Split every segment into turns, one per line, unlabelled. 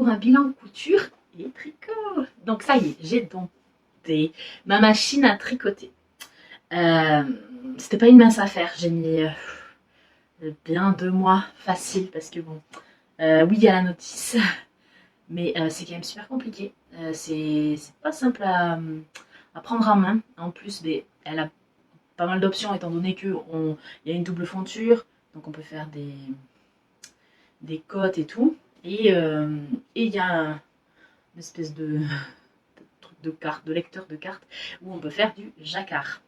pour un bilan couture et tricot. Donc ça y est, j'ai dompté ma machine à tricoter. C'était pas une mince affaire, j'ai mis bien 2 mois facile parce que bon, oui il y a la notice, mais c'est quand même super compliqué. C'est pas simple à prendre en main. En plus, elle a pas mal d'options étant donné qu'il y a une double fonture, donc on peut faire des cotes et tout. Et il y a une espèce de truc de carte, de lecteur de cartes, où on peut faire du jacquard.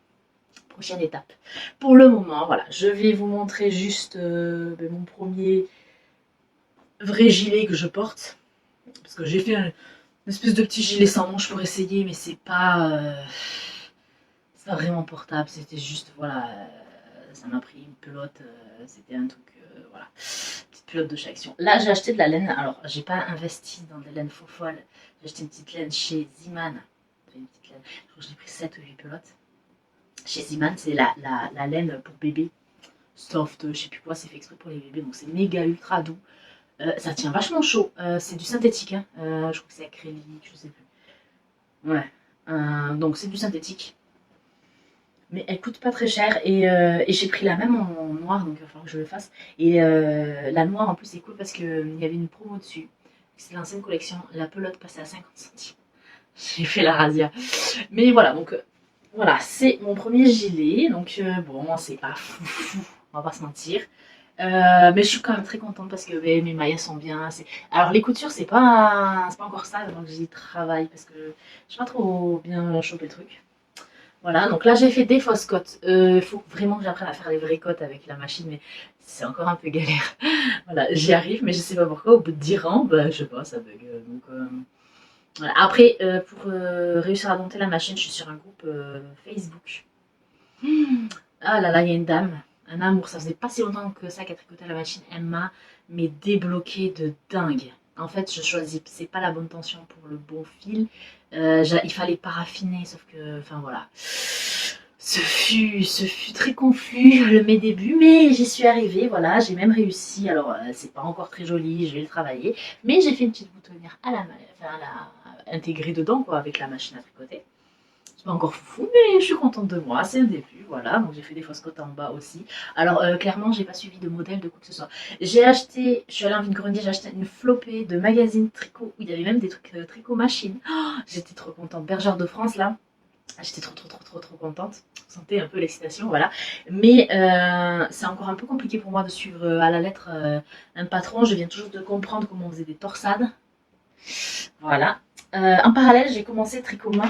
Prochaine étape. Pour le moment, voilà, je vais vous montrer juste mon premier vrai gilet que je porte. Parce que j'ai fait une espèce de petit gilet sans manche pour essayer, mais c'est pas vraiment portable. C'était juste, voilà, ça m'a pris une pelote. C'était un truc, voilà, petite pelote de chez Action. Là, j'ai acheté de la laine. Alors, j'ai pas investi dans des laines faux folles. J'ai acheté une petite laine chez Ziman. Une petite laine. Je crois que j'ai pris 7 ou 8 pelotes. Chez Ziman, c'est la laine pour bébé. Soft, je sais plus quoi, c'est fait exprès pour les bébés. Donc, c'est méga ultra doux. Ça tient vachement chaud. C'est du synthétique. Hein. Je crois que c'est acrylique, je sais plus. Ouais. Donc, c'est du synthétique. Mais elle coûte pas très cher et j'ai pris la même en noir, donc il va falloir que je le fasse. Et la noire en plus c'est cool parce qu'il y avait une promo dessus. C'est l'ancienne collection, la pelote passait à 50 centimes. J'ai fait la razzia. Mais voilà, donc voilà, c'est mon premier gilet. Donc bon, c'est pas fou, on va pas se mentir. Mais je suis quand même très contente parce que mes mailles sont bien. Alors les coutures, c'est pas encore ça, donc j'y travaille parce que je sais pas trop bien choper le truc. Voilà, donc là j'ai fait des fausses cotes. Il faut vraiment que j'apprenne à faire les vraies cotes avec la machine, mais c'est encore un peu galère. Voilà, j'y arrive, mais je sais pas pourquoi, au bout de 10 rangs, bah, je sais pas, ça bug. Donc, voilà. Après, pour réussir à dompter la machine, je suis sur un groupe Facebook. Ah là là, il y a une dame, un amour, ça faisait pas si longtemps que ça qu'elle tricotait la machine. Elle m'a mais débloqué de dingue. En fait, je choisis, c'est pas la bonne tension pour le bon fil. Il fallait paraffiner, sauf que, enfin voilà. Ce fut très confus mes débuts, mais j'y suis arrivée, voilà, j'ai même réussi. Alors, c'est pas encore très joli, je vais le travailler, mais j'ai fait une petite boutonnière intégrée dedans, quoi, avec la machine à tricoter. C'est pas encore fou, mais je suis contente de moi, c'est un début, voilà. Donc j'ai fait des fausses côtes en bas aussi. Alors clairement, j'ai pas suivi de modèle de quoi que ce soit. Je suis allée en vide-grenier, j'ai acheté une flopée de magazines tricot où il y avait même des trucs tricot machine. Oh, j'étais trop contente. Bergère de France là, j'étais trop contente. Vous sentez un peu l'excitation, voilà. Mais c'est encore un peu compliqué pour moi de suivre à la lettre un patron. Je viens toujours de comprendre comment on faisait des torsades. Voilà. En parallèle, j'ai commencé tricot main.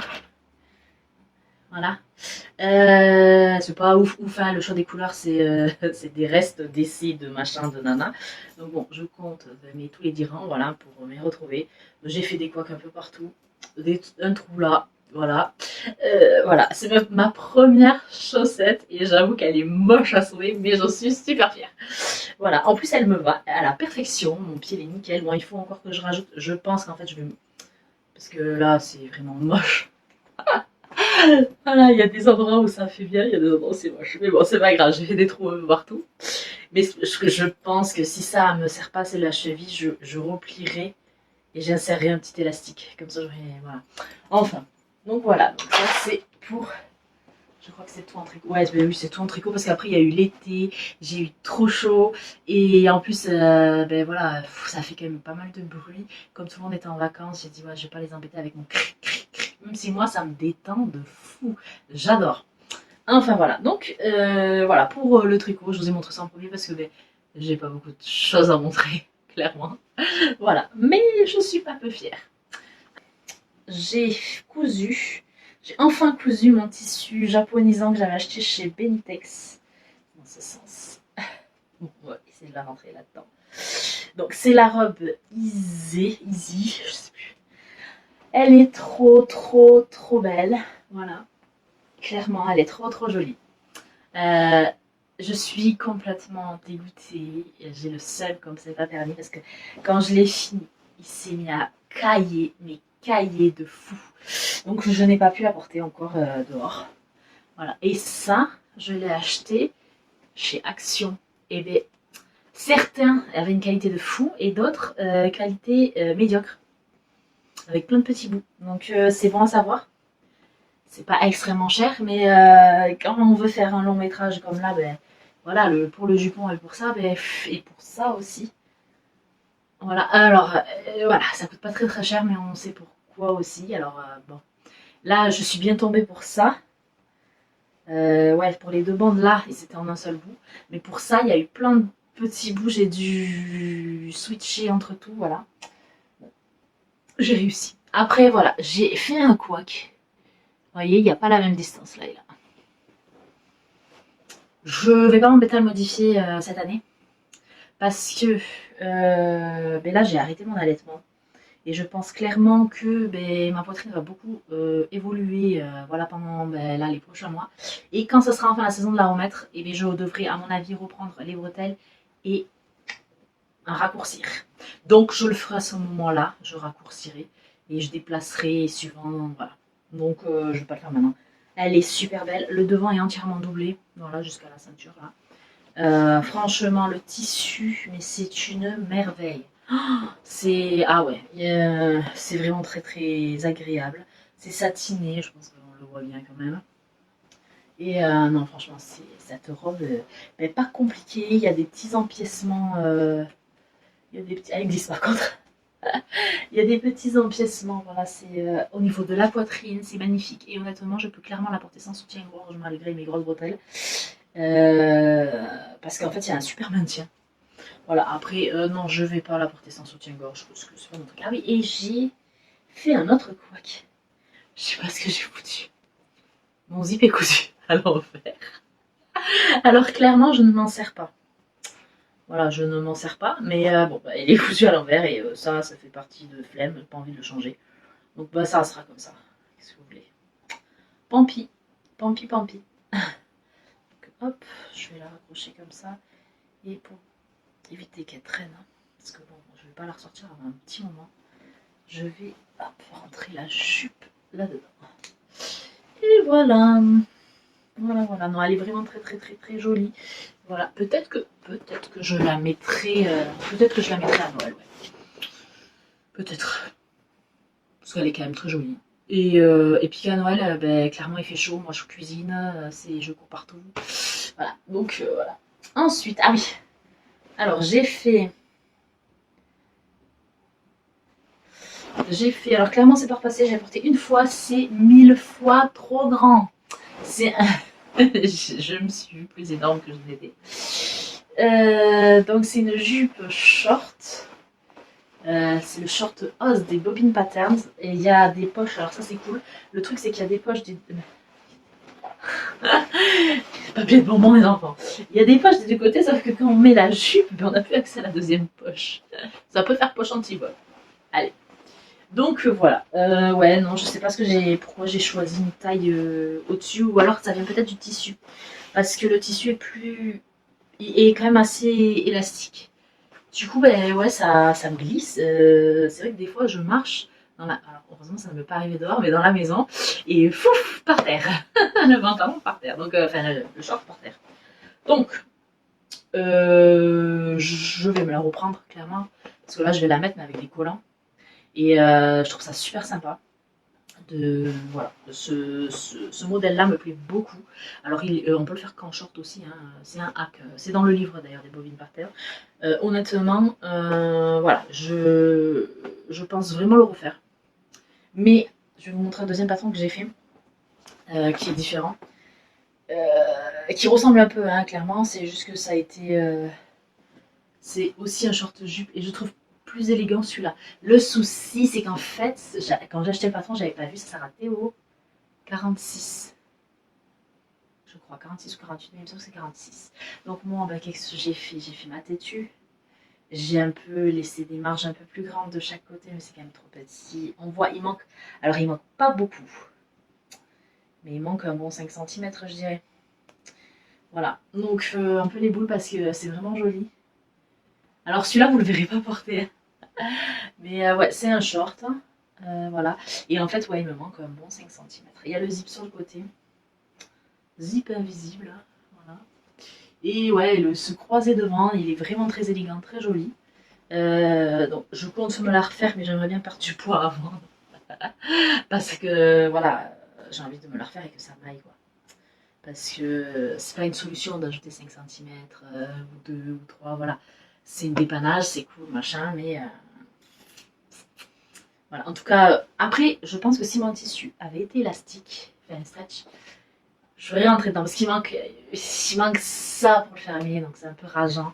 Voilà. C'est pas ouf, hein, le choix des couleurs, c'est des restes d'essais de machin, de nana. Donc bon, je compte tous les 10 rangs, voilà, pour m'y retrouver. J'ai fait des couacs un peu partout, un trou là, voilà. Voilà, c'est ma première chaussette et j'avoue qu'elle est moche à souhait, mais j'en suis super fière. Voilà, en plus elle me va à la perfection, mon pied est nickel. Bon, il faut encore que je rajoute, je pense qu'en fait je vais... Parce que là, c'est vraiment moche. Voilà, il y a des endroits où ça fait bien, il y a des endroits où c'est moche. Mais bon, c'est pas grave, j'ai fait des trous partout. Mais je pense que si ça me sert pas assez la cheville, je replierai et j'insérerai un petit élastique. Comme ça, j'aurai. Voilà. Enfin. Donc voilà, donc ça c'est pour. Je crois que c'est tout en tricot. Ouais, ben oui, c'est tout en tricot parce qu'après il y a eu l'été, j'ai eu trop chaud et en plus, ben voilà, ça fait quand même pas mal de bruit. Comme tout le monde était en vacances, j'ai dit ouais, je vais pas les embêter avec mon cri, cri, cri. Même si moi ça me détend de fou, j'adore. Enfin voilà, donc voilà pour le tricot, je vous ai montré ça en premier parce que ben, j'ai pas beaucoup de choses à montrer, clairement. Voilà, mais je suis pas peu fière. J'ai enfin cousu mon tissu japonisant que j'avais acheté chez Benitex, dans ce sens. Bon, on va essayer de la rentrer là-dedans. Donc c'est la robe Easy, je sais plus. Elle est trop belle, voilà. Clairement, elle est trop jolie. Je suis complètement dégoûtée. J'ai le seum comme c'est pas permis parce que quand je l'ai fini, il s'est mis à cailler, mais cailler de fou. Donc je n'ai pas pu la porter encore dehors. Voilà. Et ça, je l'ai acheté chez Action. Et bien, Certains avaient une qualité de fou et d'autres qualité médiocre, avec plein de petits bouts. Donc c'est bon à savoir. C'est pas extrêmement cher, mais quand on veut faire un long métrage comme là, ben voilà, pour le jupon et pour ça, ben, et pour ça aussi. Voilà, alors voilà, ça coûte pas très très cher, mais on sait pourquoi aussi. Alors bon, là je suis bien tombée pour ça. Ouais, pour les deux bandes là, et c'était en un seul bout. Mais pour ça, il y a eu plein de petits bouts, j'ai dû switcher entre tout, voilà. J'ai réussi. Après, voilà, j'ai fait un couac. Vous voyez, il n'y a pas la même distance là et là. Je vais pas m'embêter à le modifier cette année. Parce que ben là, j'ai arrêté mon allaitement. Et je pense clairement que ben, ma poitrine va beaucoup évoluer voilà, pendant ben, là, les prochains mois. Et quand ce sera enfin la saison de la remettre, et ben, je devrais, à mon avis, reprendre les bretelles et un raccourcir. Donc, je le ferai à ce moment-là. Je raccourcirai et je déplacerai suivant. Voilà. Donc, je ne vais pas le faire maintenant. Elle est super belle. Le devant est entièrement doublé. Voilà, jusqu'à la ceinture là. Franchement, le tissu, mais c'est une merveille. C'est ah ouais, c'est vraiment très très agréable. C'est satiné, je pense qu'on le voit bien quand même. Et non, franchement, c'est cette robe, mais pas compliquée. Il y a des petits empiècements. Il y a des petits. Elle existe par contre. Il y a des petits empiècements. Voilà, c'est au niveau de la poitrine, c'est magnifique. Et honnêtement, je peux clairement la porter sans soutien-gorge malgré mes grosses bretelles. Parce qu'en fait, il y a un super maintien. Voilà, après, non, je vais pas la porter sans soutien-gorge parce que c'est pas mon truc. Ah oui, et j'ai fait un autre couac. Je sais pas ce que j'ai foutu. Mon zip est cousu à l'envers. Alors clairement, je ne m'en sers pas. Voilà, je ne m'en sers pas, mais bon, bah, il est cousu à l'envers et ça fait partie de flemme, j'ai pas envie de le changer. Donc bah ça sera comme ça. Qu'est-ce que vous voulez? Pampi, pampi, pampi. Donc, hop, je vais la raccrocher comme ça et pour éviter qu'elle traîne, hein, parce que bon, je vais pas la ressortir avant un petit moment. Je vais hop, rentrer la jupe là-dedans. Et voilà. Voilà, voilà. Non, elle est vraiment très, très, très, très jolie. Voilà. Peut-être que je la mettrai. Peut-être que je la mettrai à Noël, ouais. Peut-être. Parce qu'elle est quand même très jolie. Et puis qu'à Noël, ben, clairement, il fait chaud. Moi, je cuisine. Je cours partout. Voilà. Donc, voilà. Ensuite, ah oui. Alors, j'ai fait. Alors clairement, c'est pas repassé. J'ai porté une fois. C'est 1000 fois trop grand. C'est je me suis vue plus énorme que je l'étais. Donc c'est une jupe short. C'est le short os des Bobbin Patterns. Et il y a des poches. Alors ça c'est cool. Le truc c'est qu'il y a des poches. Papier de bonbon les enfants. Il y a des poches des deux côtés, sauf que quand on met la jupe, on n'a plus accès à la deuxième poche. Ça peut faire poche anti-vol. Allez. Donc voilà. Ouais, non, je sais pas pourquoi j'ai choisi une taille au-dessus, ou alors ça vient peut-être du tissu. Parce que le tissu est quand même assez élastique. Du coup, ben ouais, ça me glisse. C'est vrai que des fois, je marche alors heureusement, ça ne m'est pas arrivé dehors, mais dans la maison, et fouf, par terre. Le pantalon par terre. Donc, enfin, le short par terre. Donc, je vais me la reprendre, clairement. Parce que là, je vais la mettre, mais avec des collants. Et je trouve ça super sympa. Voilà, ce modèle-là me plaît beaucoup. Alors, on peut le faire qu'en short aussi, hein. C'est un hack. C'est dans le livre d'ailleurs des bobines par terre. Honnêtement, voilà, je pense vraiment le refaire. Mais je vais vous montrer un deuxième patron que j'ai fait, qui est différent. Qui ressemble un peu, hein, clairement. C'est juste que ça a été. C'est aussi un short jupe et je trouve plus élégant celui-là. Le souci, c'est qu'en fait, quand j'ai acheté le patron, j'avais pas vu, ça s'arrêtait au 46. Je crois, 46 ou 48, mais il me semble que c'est 46. Donc moi, ben, qu'est-ce que j'ai fait? J'ai fait ma têtue. J'ai un peu laissé des marges un peu plus grandes de chaque côté, mais c'est quand même trop petit. On voit, il manque. Alors, il manque pas beaucoup. Mais il manque un bon 5 cm, je dirais. Voilà. Donc, un peu les boules parce que c'est vraiment joli. Alors, celui-là, vous le verrez pas porter. Mais ouais, c'est un short. Voilà. Et en fait, ouais, il me manque un bon 5 cm. Il y a le zip sur le côté. Zip invisible. Voilà. Et ouais, ce croisé devant, il est vraiment très élégant, très joli. Donc je compte me la refaire, mais j'aimerais bien perdre du poids avant. Parce que voilà, j'ai envie de me la refaire et que ça m'aille quoi. Parce que c'est pas une solution d'ajouter 5 centimètres ou 2 ou 3, voilà. C'est une dépannage, c'est cool, machin, mais voilà. En tout cas, après, je pense que si mon tissu avait été élastique, enfin stretch, je serais rentrée dedans. Parce il manque ça pour le fermer, donc c'est un peu rageant.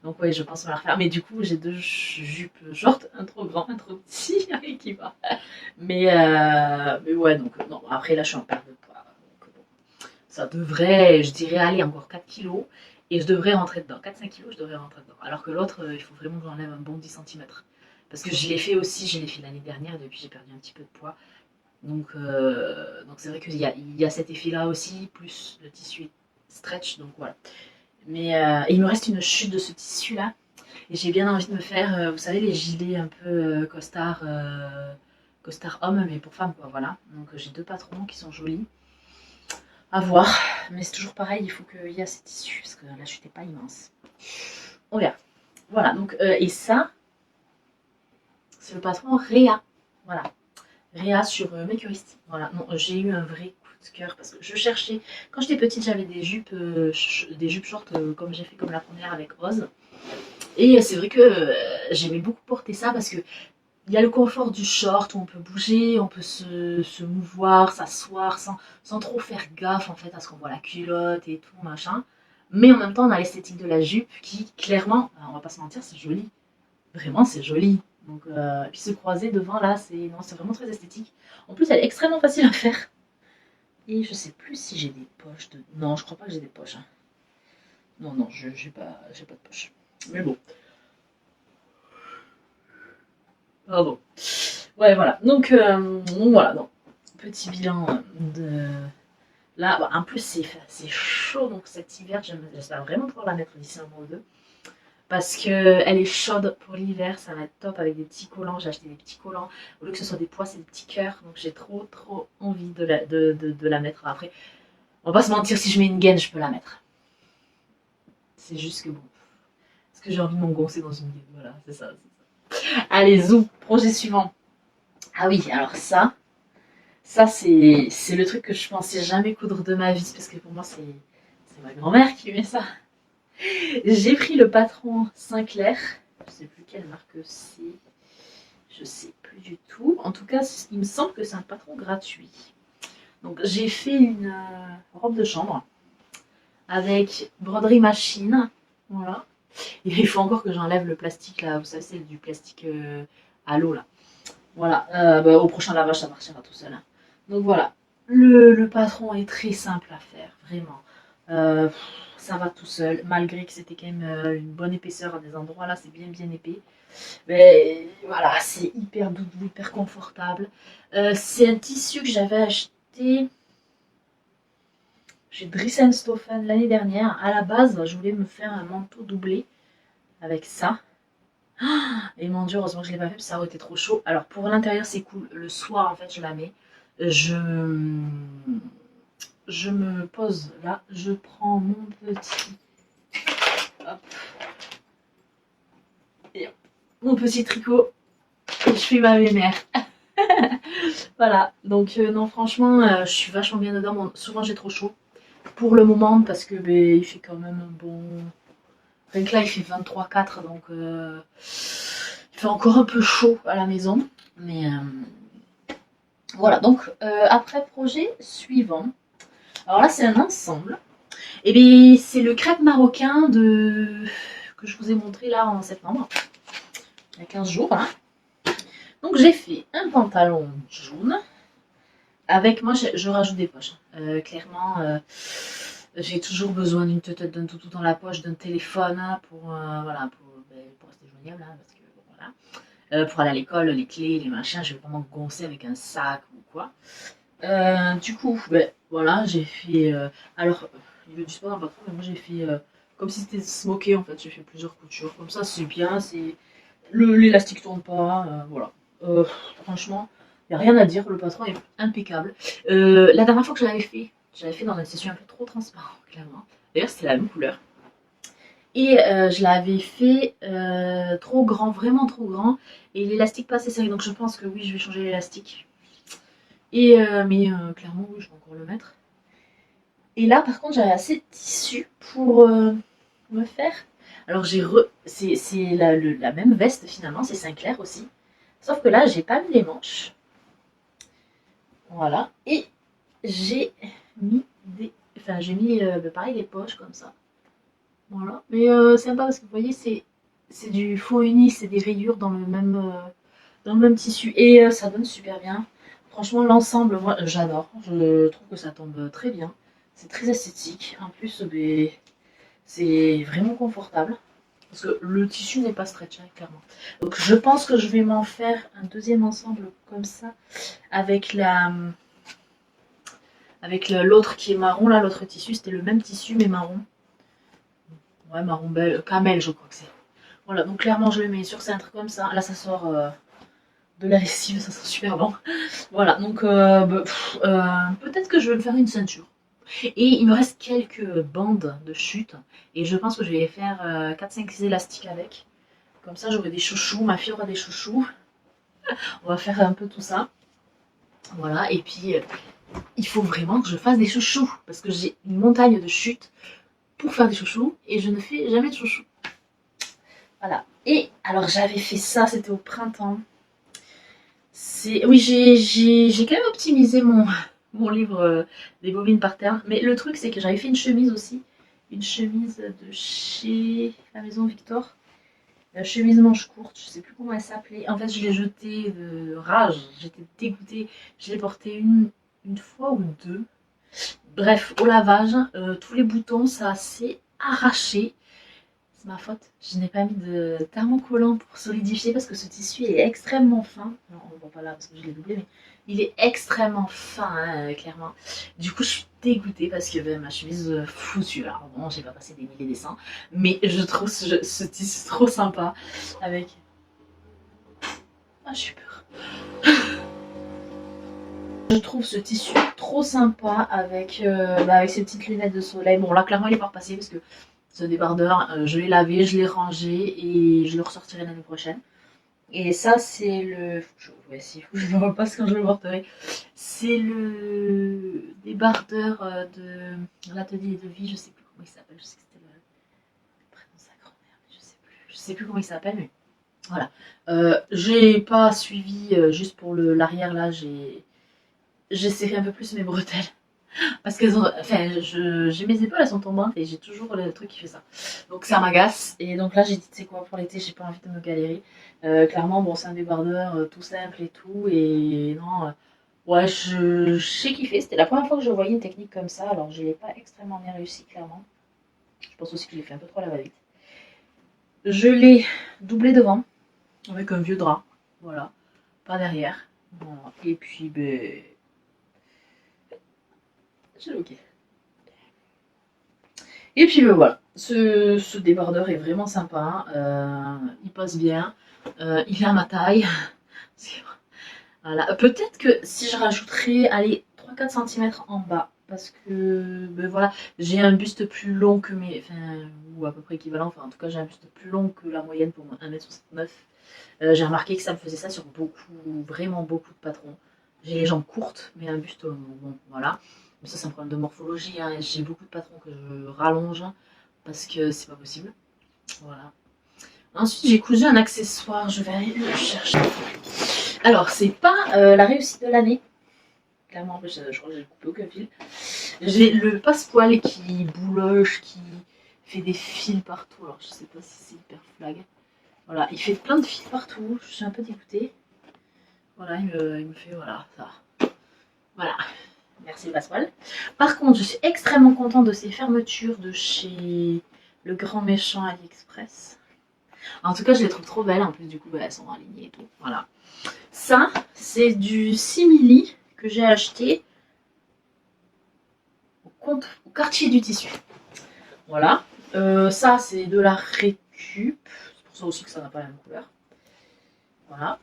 Donc oui, je pense me la refaire. Mais du coup, j'ai 2 jupes short, un trop grand, un trop petit, qui va. Mais ouais, donc non, après là, je suis en perte de poids. Donc, bon, ça devrait, je dirais, aller encore 4 kilos. Et je devrais rentrer dedans. 4-5 kilos, je devrais rentrer dedans. Alors que l'autre, il faut vraiment que j'enlève un bon 10 centimètres. Parce que je l'ai fait aussi, je l'ai fait l'année dernière, depuis j'ai perdu un petit peu de poids. Donc c'est vrai qu'il y a cet effet-là aussi, plus le tissu stretch, donc voilà. Mais il me reste une chute de ce tissu-là. Et j'ai bien envie de me faire, vous savez, les gilets un peu costard homme, mais pour femme, quoi, voilà. Donc j'ai 2 patrons qui sont jolis. À voir. Mais c'est toujours pareil, il faut qu'il y ait ces tissus, parce que la chute n'est pas immense. On verra. Voilà, donc, et ça, c'est le patron Réa. Voilà. Réa sur Makerist. Voilà, non, j'ai eu un vrai coup de cœur parce que je cherchais. Quand j'étais petite, j'avais des jupes short comme j'ai fait comme la première avec Rose. Et c'est vrai que j'aimais beaucoup porter ça parce que il y a le confort du short où on peut bouger, on peut se mouvoir, s'asseoir sans trop faire gaffe en fait à ce qu'on voit la culotte et tout machin. Mais en même temps, on a l'esthétique de la jupe qui, clairement, on va pas se mentir, c'est joli. Vraiment, c'est joli. Donc, puis se croiser devant là, c'est vraiment très esthétique. En plus, elle est extrêmement facile à faire. Et je sais plus si j'ai des poches. Non, je crois pas que j'ai des poches, hein. Non, non, j'ai pas de poche. Mais bon, pardon. Ouais, voilà. Donc voilà, non. Petit bilan de. Là, bah, en plus, c'est chaud, donc cet hiver, j'espère vraiment pouvoir la mettre d'ici un mois ou deux. Parce qu'elle est chaude pour l'hiver, ça va être top avec des petits collants. J'ai acheté des petits collants. Au lieu que ce soit des pois, c'est des petits cœurs. Donc j'ai trop envie de la mettre. Après, on va pas se mentir, si je mets une gaine, je peux la mettre. C'est juste que bon. Parce que j'ai envie de m'engoncer dans une gaine. Voilà, c'est ça. Allez, zou, projet suivant. Ah oui, alors ça c'est le truc que je pensais jamais coudre de ma vie. Parce que pour moi, c'est ma grand-mère qui met ça. J'ai pris le patron Sinclair. Je sais plus quelle marque c'est. Je sais plus du tout. En tout cas, il me semble que c'est un patron gratuit. Donc j'ai fait une robe de chambre avec broderie machine. Voilà. Et il faut encore que j'enlève le plastique là. Vous savez, c'est du plastique à l'eau là. Voilà. Bah, au prochain lavage, ça partira tout seul, hein. Donc voilà. Le patron est très simple à faire, vraiment. Euh, Ça va tout seul, malgré que c'était quand même une bonne épaisseur à des endroits là, c'est bien épais. Mais voilà, c'est hyper doudou, hyper confortable. C'est un tissu que j'avais acheté chez Dressenstoffen l'année dernière. À la base, je voulais me faire un manteau doublé avec ça. Et mon dieu, heureusement que je ne l'ai pas fait parce que ça aurait été trop chaud. Alors pour l'intérieur, c'est cool. Le soir, en fait, je la mets. Je, je me pose là. Je prends mon petit. Hop, et hop, mon petit tricot. Et je fais ma mémère. Voilà, donc non franchement, je suis vachement bien dedans. Bon, souvent j'ai trop chaud pour le moment parce que il fait quand même un bon. Rien que là il fait 23,4 donc il fait encore un peu chaud à la maison. Mais voilà, donc après projet suivant. Alors là c'est un ensemble. Et bien c'est le crêpe marocain que je vous ai montré là en septembre. Il y a 15 jours. Hein. Donc j'ai fait un pantalon jaune. Avec moi, je rajoute des poches. Clairement, j'ai toujours besoin d'une tête d'un toutou dans la poche, d'un téléphone hein, voilà, pour rester joignable. Hein, parce que, bon, voilà. Pour aller à l'école, les clés, les machins, je vais vraiment goncer avec un sac ou quoi. Du coup, voilà, j'ai fait. Alors, il veut du sport, pas trop, mais moi j'ai fait comme si c'était smoké en fait. J'ai fait plusieurs coutures. Comme ça, c'est bien. L'élastique tourne pas. Voilà. Euh, Franchement. Il n'y a rien à dire, le patron est impeccable. La dernière fois que je l'avais fait dans un tissu un peu trop transparent, clairement. D'ailleurs, c'était la même couleur. Et je l'avais fait trop grand, vraiment trop grand. Et l'élastique pas assez serré. Donc je pense que oui, je vais changer l'élastique. Et mais clairement, oui, je vais encore le mettre. Et là, par contre, j'avais assez de tissu pour me faire. Alors c'est la même veste finalement, c'est Sinclair aussi. Sauf que là, j'ai pas mis les manches. Voilà. Et j'ai mis des. Enfin, j'ai mis pareil des poches comme ça. Voilà. Mais c'est sympa parce que vous voyez, c'est du faux uni, c'est des rayures dans le même tissu. Et ça donne super bien. Franchement, l'ensemble, moi, j'adore. Je trouve que ça tombe très bien. C'est très esthétique. En plus, ben, c'est vraiment confortable. Parce que le tissu n'est pas stretch, hein, clairement. Donc je pense que je vais m'en faire un deuxième ensemble comme ça. Avec l'autre qui est marron, là, l'autre tissu, c'était le même tissu mais marron. Ouais, marron belle, camel, je crois que c'est. Voilà, donc clairement, je le mets sur cintre comme ça. Là, ça sort de la lessive, ça sent super bon. Voilà, donc peut-être que je vais me faire une ceinture. Et il me reste quelques bandes de chute. Et je pense que je vais faire 4-5 élastiques avec. Comme ça, j'aurai des chouchous. Ma fille aura des chouchous. On va faire un peu tout ça. Voilà, et puis il faut vraiment que je fasse des chouchous. Parce que j'ai une montagne de chute pour faire des chouchous. Et je ne fais jamais de chouchous. Voilà. Et alors, j'avais fait ça, c'était au printemps. Oui, j'ai quand même optimisé mon livre des bobines par terre. Mais le truc, c'est que j'avais fait une chemise aussi. Une chemise de chez la maison Victor. La chemise manche courte, je sais plus comment elle s'appelait. En fait, je l'ai jetée de rage. J'étais dégoûtée. Je l'ai portée une fois ou deux. Bref, au lavage, tous les boutons, ça s'est arraché. C'est ma faute. Je n'ai pas mis de thermocollant pour solidifier parce que ce tissu est extrêmement fin. Non, on ne voit pas là parce que je l'ai doublé, mais il est extrêmement fin, hein, clairement. Du coup, je suis dégoûtée parce que ma chemise foutue. Alors bon, j'ai pas passé des milliers des cents, mais je trouve ce tissu trop sympa avec. Ah, j'ai peur. Je trouve ce tissu trop sympa avec ces petites lunettes de soleil. Bon, là, clairement, il est pas repassé parce que ce débardeur, je l'ai lavé, je l'ai rangé et je le ressortirai l'année prochaine. Et ça, c'est le. Ouais, si, faut que je le repasse quand je le porterai. C'est le débardeur de l'atelier de vie, je sais plus comment il s'appelle. Je sais que c'était le prénom de sa grand-mère, mais je sais plus. Je sais plus comment il s'appelle, mais voilà. J'ai pas suivi juste pour l'arrière là, j'ai serré un peu plus mes bretelles. Parce que enfin, j'ai mes épaules, elles sont tombantes et j'ai toujours le truc qui fait ça. Donc ça m'agace. Et donc là, j'ai dit, tu sais quoi, pour l'été, j'ai pas envie de me galérer. Clairement, bon, c'est un débardeur tout simple et tout. Et non, ouais, je sais kiffer. C'était la première fois que je voyais une technique comme ça. Alors, je l'ai pas extrêmement bien réussi, clairement. Je pense aussi que je l'ai fait un peu trop à la va-vite. Je l'ai doublé devant avec un vieux drap. Voilà. Pas derrière. Voilà. Et puis, ben. J'ai ok. Et puis voilà, ce débardeur est vraiment sympa, il passe bien, il est à ma taille. Voilà. Peut-être que si je rajouterais, allez, 3-4 cm en bas, parce que ben voilà, j'ai un buste plus long que enfin, ou à peu près équivalent, enfin en tout cas j'ai un buste plus long que la moyenne pour 1m69. J'ai remarqué que ça me faisait ça sur vraiment beaucoup de patrons. J'ai les jambes courtes, mais un buste long, bon, voilà. Mais ça c'est un problème de morphologie, hein. J'ai beaucoup de patrons que je rallonge parce que c'est pas possible. Voilà. Ensuite, j'ai cousu un accessoire. Je vais aller le chercher. Alors, c'est pas la réussite de l'année. Clairement, je crois que j'ai coupé aucun fil. J'ai le passepoil qui bouloche, qui fait des fils partout. Alors, je sais pas si c'est hyper flag. Voilà, il fait plein de fils partout. Je suis un peu dégoûtée. Voilà, il me fait, voilà, ça. Voilà. Merci le passepoil. Par contre, je suis extrêmement contente de ces fermetures de chez le grand méchant AliExpress. En tout cas, je les trouve trop belles. En plus, du coup, elles sont alignées et tout. Voilà. Ça, c'est du simili que j'ai acheté au quartier du tissu. Voilà. Ça, c'est de la récup. C'est pour ça aussi que ça n'a pas la même couleur. Voilà.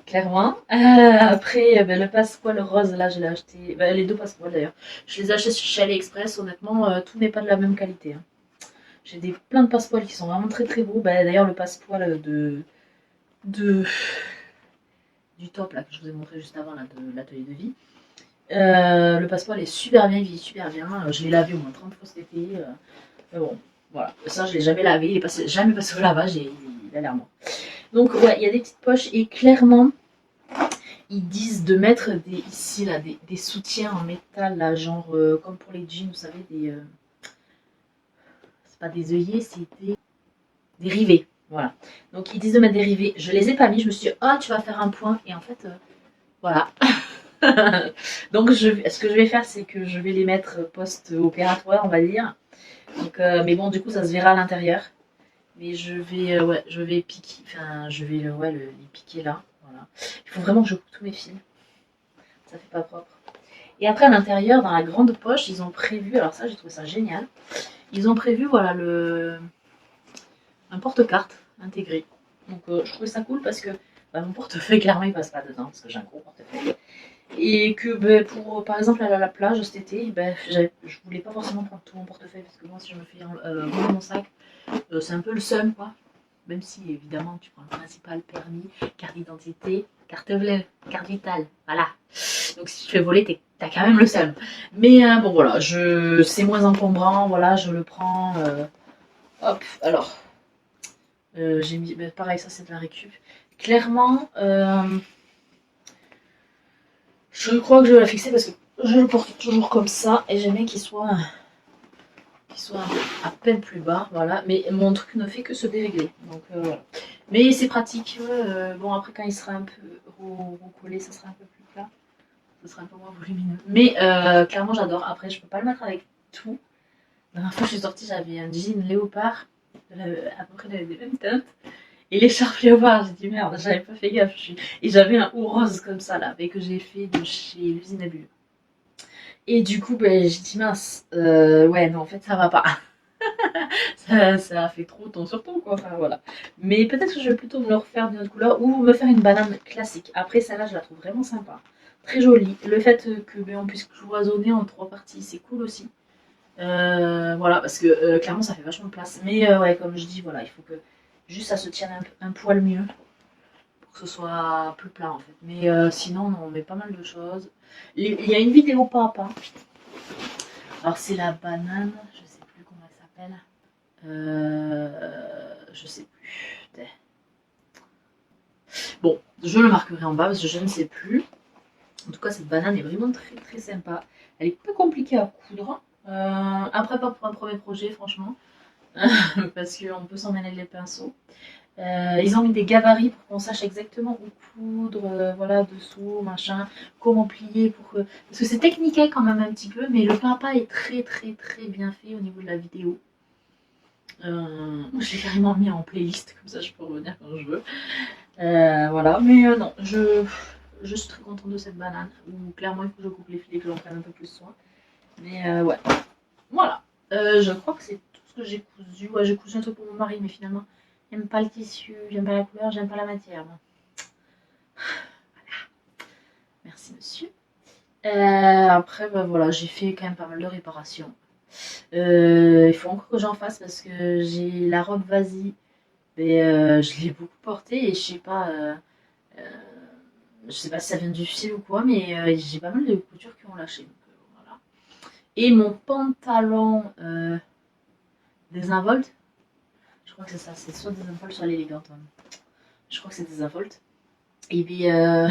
Clairement. Après, ben, le passepoil rose, là, je l'ai acheté. Ben, les deux passepoils d'ailleurs. Je les achète chez AliExpress. Honnêtement, tout n'est pas de la même qualité, hein. J'ai plein de passepoils qui sont vraiment très très beaux. Bah, d'ailleurs, le passepoil de, du top là, que je vous ai montré juste avant là, de l'atelier de vie. Le passepoil est super bien, il vieillit super bien. Je l'ai lavé au moins 30 fois cet été. Mais bon, voilà. Ça, je l'ai jamais lavé. Il est jamais passé au lavage et il a l'air mort. Donc, ouais, il y a des petites poches et clairement, ils disent de mettre ici là, des soutiens en métal, là, genre comme pour les jeans, vous savez, c'est pas des œillets, c'est des rivets. Voilà. Donc, ils disent de mettre des rivets. Je les ai pas mis. Je me suis dit, ah, tu vas faire un point. Et en fait, voilà. Donc, ce que je vais faire, c'est que je vais les mettre post-opératoire, on va dire. Donc, mais bon, du coup, ça se verra à l'intérieur. Mais ouais, je vais piquer, enfin, je vais ouais, les piquer là. Voilà. Il faut vraiment que je coupe tous mes fils. Ça fait pas propre. Et après, à l'intérieur, dans la grande poche, ils ont prévu, alors ça, j'ai trouvé ça génial. Ils ont prévu, voilà, un porte-carte intégré. Donc, je trouvais ça cool parce que bah, mon portefeuille, clairement, il passe pas dedans parce que j'ai un gros portefeuille. Et que ben, pour, par exemple, aller à la plage cet été, ben, je voulais pas forcément prendre tout mon portefeuille parce que moi, si je me fais rouler mon sac, c'est un peu le seum, quoi. Même si, évidemment, tu prends le principal, permis, carte d'identité, carte bleue, carte vitale, voilà. Donc si tu te fais voler, t'as quand même le seum. Mais bon, voilà, c'est moins encombrant, voilà, je le prends. Hop, alors, j'ai mis, ben, pareil, ça c'est de la récup. Clairement, je crois que je vais la fixer parce que je le porte toujours comme ça et j'aime bien qu'il soit à peine plus bas, voilà. Mais mon truc ne fait que se dérégler, donc voilà. Mais c'est pratique. Bon, après, quand il sera un peu recollé, ça sera un peu plus plat. Ça sera un peu moins volumineux. Mais clairement, j'adore. Après, je peux pas le mettre avec tout. La dernière fois que je suis sortie, j'avais un jean léopard, à peu près des mêmes teintes. Et l'écharpe léopard, j'ai dit merde, j'avais pas fait gaffe. Et j'avais un haut rose comme ça, là, mais que j'ai fait de chez l'usine à bulles. Et du coup, ben, j'ai dit mince, ouais, non, en fait, ça va pas. Ça a fait trop ton sur ton, quoi. Enfin, voilà. Mais peut-être que je vais plutôt me le refaire d'une autre couleur ou me faire une banane classique. Après, celle-là, je la trouve vraiment sympa. Très jolie. Le fait que on puisse cloisonner en 3 parties, c'est cool aussi. Voilà, parce que clairement, ça fait vachement de place. Mais ouais, comme je dis, voilà, il faut que juste ça se tienne un poil mieux pour que ce soit plus plat en fait. Mais sinon, on met pas mal de choses. Il y a une vidéo pas à pas. Alors, c'est la banane, je sais plus comment elle s'appelle. Je sais plus. Bon, je le marquerai en bas parce que je ne sais plus. En tout cas, cette banane est vraiment très très sympa. Elle est pas compliquée à coudre. Après, pas pour un premier projet, franchement. Parce qu'on peut s'en mêler les pinceaux. Ils ont mis des gabarits pour qu'on sache exactement où coudre, voilà, dessous, machin, comment plier pour que... Parce que c'est technique quand même un petit peu, mais le papa est très très très bien fait au niveau de la vidéo. Je l'ai carrément mis en playlist, comme ça je peux revenir quand je veux. Voilà, mais non, je suis très contente de cette banane. Ou clairement, il faut que je coupe les filets, que j'en prenne un peu plus soin. Mais ouais, voilà. Je crois que c'est tout ce que j'ai cousu. Ouais, j'ai cousu un truc pour mon mari, mais finalement, j'aime pas le tissu, j'aime pas la couleur, j'aime pas la matière. Bon. Voilà. Merci, monsieur. Après, bah, voilà, j'ai fait quand même pas mal de réparations. Il faut encore que j'en fasse parce que j'ai la robe Vasi. Mais je l'ai beaucoup portée et euh, je sais pas si ça vient du fil ou quoi, mais j'ai pas mal de coutures qui ont lâché. Donc, voilà. Et mon pantalon désinvolte, je crois que c'est ça, c'est soit désinvolte, soit l'élégante. Hein. Je crois que c'est désinvolte. Et puis, un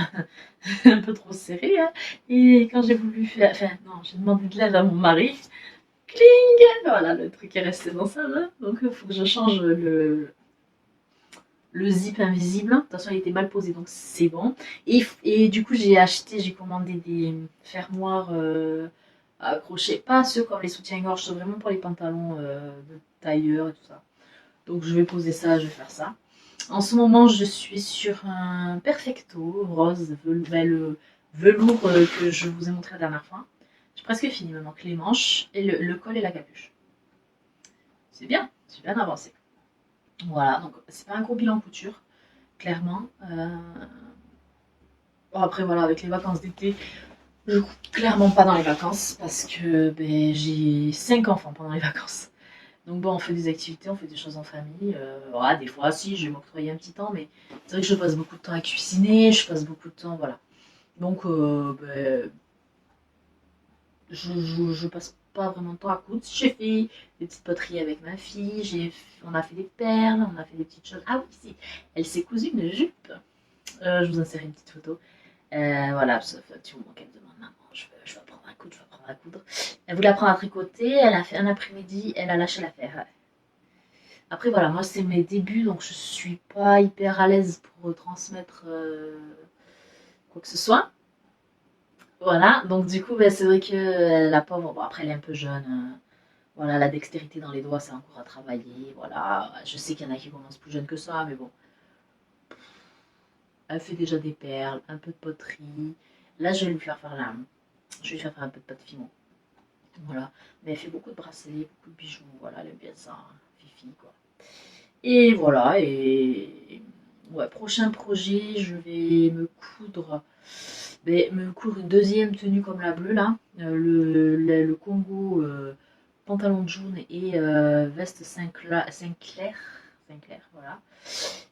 peu trop serré. Hein. Et quand j'ai voulu faire. Enfin, non, j'ai demandé de l'aide à mon mari. Cling. Voilà, le truc est resté dans sa main. Donc, il faut que je change le zip invisible. De toute façon, il était mal posé, donc c'est bon. Et du coup, j'ai commandé des fermoirs accrochés. Pas ceux comme les soutiens-gorge, c'est vraiment pour les pantalons de tailleur et tout ça. Donc, je vais poser ça, je vais faire ça. En ce moment, je suis sur un perfecto rose, le velours que je vous ai montré la dernière fois. J'ai presque fini, il me manque les manches et le col et la capuche. C'est bien avancé. Voilà, donc c'est pas un gros bilan couture, clairement. Bon, après, voilà, avec les vacances d'été, je coupe clairement pas dans les vacances parce que ben, j'ai 5 enfants pendant les vacances. Donc bon, on fait des activités, on fait des choses en famille. Voilà, des fois, si, je vais m'octroyer un petit temps, mais c'est vrai que je passe beaucoup de temps à cuisiner, je passe beaucoup de temps, voilà. Donc, je passe pas vraiment de temps à coudre. J'ai fait des petites poteries avec ma fille, on a fait des perles, on a fait des petites choses. Ah oui, si, elle s'est cousue une jupe. Je vous insérer une petite photo. Voilà, ça fait un petit moment qu'elle me demande, maman, je vais apprendre à coudre, je vais apprendre à coudre. Elle voulait apprendre à tricoter, elle a fait un après-midi, elle a lâché l'affaire. Après, voilà, moi, c'est mes débuts, donc je suis pas hyper à l'aise pour transmettre quoi que ce soit. Voilà, donc du coup, ben, c'est vrai que la pauvre, bon, après, elle est un peu jeune. Voilà, la dextérité dans les doigts, c'est encore à travailler. Voilà, je sais qu'il y en a qui commencent plus jeunes que ça, mais bon, elle fait déjà des perles, un peu de poterie. Là, je vais lui faire faire je vais lui faire faire un peu de pâte fimo. Voilà, mais elle fait beaucoup de bracelets, beaucoup de bijoux. Voilà, elle aime bien ça, hein, Fifi, quoi. Et voilà, et ouais, prochain projet, je vais me coudre une deuxième tenue comme la bleue là, le Congo, pantalon de jaune et veste 5 clair, 5 clair, voilà,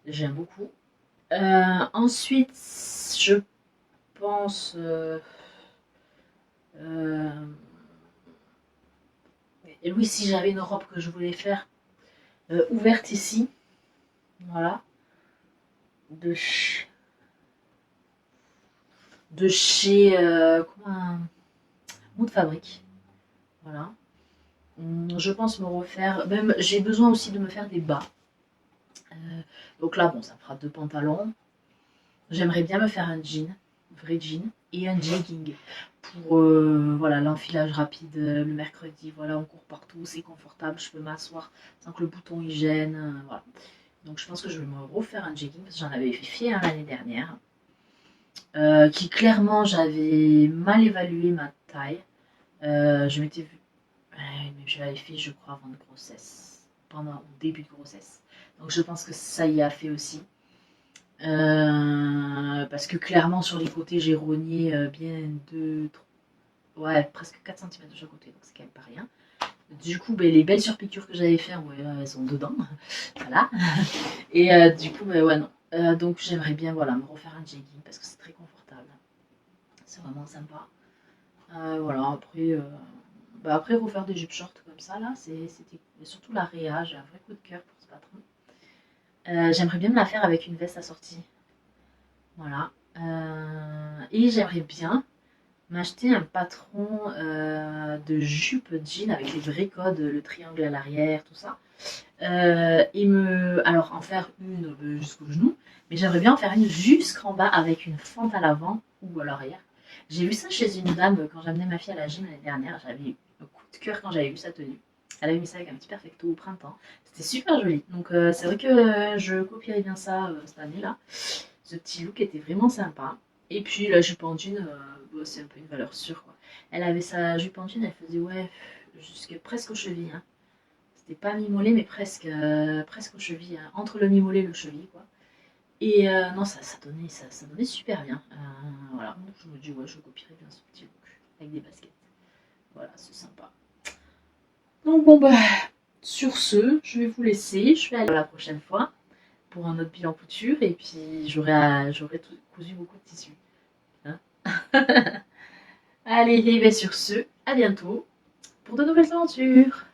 j'aime beaucoup. Ensuite, je pense, euh, et oui, si j'avais une robe que je voulais faire ouverte ici, voilà, de, de chez comment, Mood Fabrique. Voilà. Je pense me refaire. Même j'ai besoin aussi de me faire des bas. Donc là, bon, ça me fera 2 pantalons. J'aimerais bien me faire un jean, vrai jean, et un jegging pour voilà l'enfilage rapide le mercredi. Voilà, on court partout, c'est confortable, je peux m'asseoir sans que le bouton y gêne. Voilà. Donc je pense que je vais me refaire un jegging parce que j'en avais fait un l'année dernière. Qui clairement j'avais mal évalué ma taille. Je m'étais vue. Ouais, mais je l'avais fait, je crois, avant de grossesse. Pendant le début de grossesse. Donc je pense que ça y a fait aussi. Parce que clairement, sur les côtés, j'ai rogné bien 2, 3, ouais, presque 4 cm de chaque côté. Donc c'est quand même pas rien. Du coup, ben, les belles surpiqûres que j'avais fait, ouais, elles sont dedans. Voilà. Et du coup, ben, ouais, non. Donc j'aimerais bien voilà, me refaire un jegging parce que c'est très confortable. C'est vraiment sympa. Voilà, après refaire des jupes short comme ça, là, c'était surtout la réa, j'ai un vrai coup de cœur pour ce patron. J'aimerais bien me la faire avec une veste assortie. Voilà. Et j'aimerais bien m'acheter un patron de jupe jean avec les vrais codes, le triangle à l'arrière, tout ça. Alors en faire une jusqu'au genou, mais j'aimerais bien en faire une jusqu'en bas avec une fente à l'avant ou à l'arrière. J'ai vu ça chez une dame quand j'amenais ma fille à la gym l'année dernière. J'avais eu un coup de cœur quand j'avais vu sa tenue. Elle avait mis ça avec un petit perfecto au printemps. C'était super joli. Donc c'est vrai que je copierais bien ça cette année-là. Ce petit look était vraiment sympa. Et puis la jupe en jean, c'est un peu une valeur sûre, quoi. Elle avait sa jupe en jean, elle faisait ouais jusqu'à presque aux chevilles, hein. C'était pas mi-mollet, mais presque aux chevilles, hein. Entre le mi-mollet et le cheville, quoi. Et non, ça donnait super bien. Voilà, donc je me dis, ouais, je copierais bien ce petit look avec des baskets. Voilà, c'est sympa. Donc bon, bah, sur ce, je vais vous laisser. Je vais aller la prochaine fois pour un autre bilan couture et puis j'aurai cousu beaucoup de tissus. Hein. Allez, et bien sur ce, à bientôt pour de nouvelles aventures.